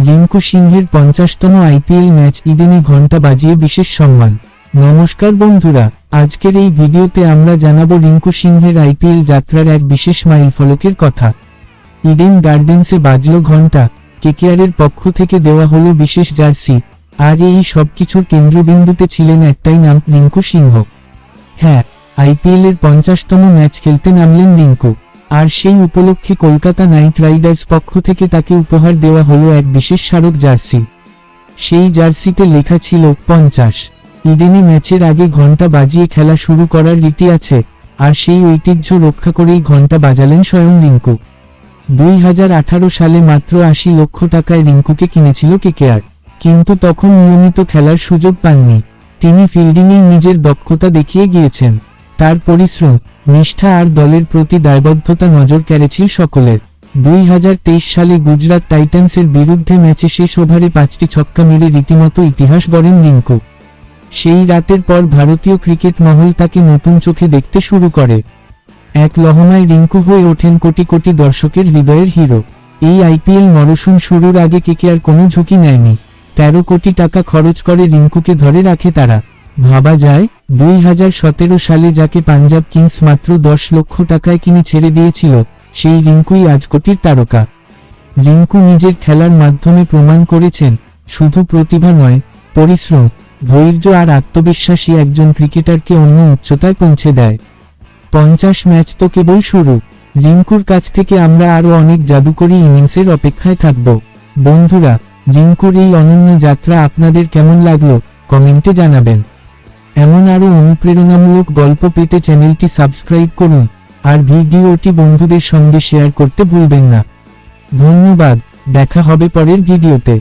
রিঙ্কু সিংহের 50তম IPL match ইডেনে ঘণ্টা বাজিয়ে বিশেষ সম্মান। নমস্কার বন্ধুরা, আজকের এই ভিডিওতে আমরা জানাবো রিঙ্কু সিংহের আইপিএল যাত্রার এক বিশেষ মাইলফলকের কথা। ইডেন গার্ডেন্সে বাজল ঘণ্টা, কেকেআরের পক্ষ থেকে দেওয়া হলো বিশেষ জার্সি, আর এই সবকিছুর কেন্দ্রবিন্দুতে ছিলেন একটাই নাম, রিঙ্কু সিংহ। হ্যাঁ, আইপিএলের 50তম ম্যাচ খেলতে নামলেন রিঙ্কু, আর সেই উপলক্ষে কলকাতা নাইট রাইডার্স পক্ষ থেকে তাকে উপহার দেওয়া হলো এক বিশেষ স্মারক জার্সি। সেই জার্সিতে লেখা ছিল 50। ইডেনে ম্যাচের আগে ঘণ্টা বাজিয়ে খেলা শুরু করার রীতি আছে, আর সেই ঐতিহ্য রক্ষা করেই ঘণ্টা বাজালেন স্বয়ং রিঙ্কু। 2018 সালে মাত্র 80 লক্ষ টাকায় রিঙ্কুকে কিনেছিল কেকেআর, কিন্তু তখন নিয়মিত খেলার সুযোগ পাননি। তিনি ফিল্ডিংয়েই নিজের দক্ষতা দেখিয়ে গিয়েছেন। তার পরিশ্রম, নিষ্ঠা আর দলের প্রতি দায়বদ্ধতা নজর কেড়েছিল সকলের। 2023 সালে গুজরাট টাইটান্সের বিরুদ্ধে ম্যাচে শেষ ওভারে 5টি ছক্কা মেরে রীতিমতো ইতিহাস গড়েন রিঙ্কু। সেই রাতের পর ভারতীয় ক্রিকেট মহল তাকে নতুন চোখে দেখতে শুরু করে। এক লহমায় রিঙ্কু হয়ে ওঠেন কোটি কোটি দর্শকের হৃদয়ের হিরো। এই আইপিএল মরশুম শুরুর আগে কেকেআর কোনো ঝুঁকি নেয়নি। 13 কোটি টাকা খরচ করে রিঙ্কুকে ধরে রাখে তারা। ভাবা যায়, 2017 সালে যাকে পাঞ্জাব কিংস মাত্র 10 লক্ষ টাকায় কিনে ছেড়ে দিয়েছিল, সেই রিঙ্কুই আজ কোটির তারকা। রিঙ্কু নিজের খেলার মাধ্যমে প্রমাণ করেছেন, শুধু প্রতিভা নয়, পরিশ্রম, ধৈর্য আর আত্মবিশ্বাসী একজন ক্রিকেটারকে অন্য উচ্চতায় পৌঁছে দেয়। 50 ম্যাচ তো কেবল শুরু। রিঙ্কুর কাছ থেকে আমরা আরও অনেক জাদুকরী ইনিংসের অপেক্ষায় থাকব। বন্ধুরা, রিঙ্কুর এই অনন্য যাত্রা আপনাদের কেমন লাগলো কমেন্টে জানাবেন। এমন আরও অনুপ্রেরণামূলক গল্প পেতে চ্যানেলটি সাবস্ক্রাইব করুন, আর ভিডিওটি বন্ধুদের সঙ্গে শেয়ার করতে ভুলবেন না। ধন্যবাদ, দেখা হবে পরের ভিডিওতে।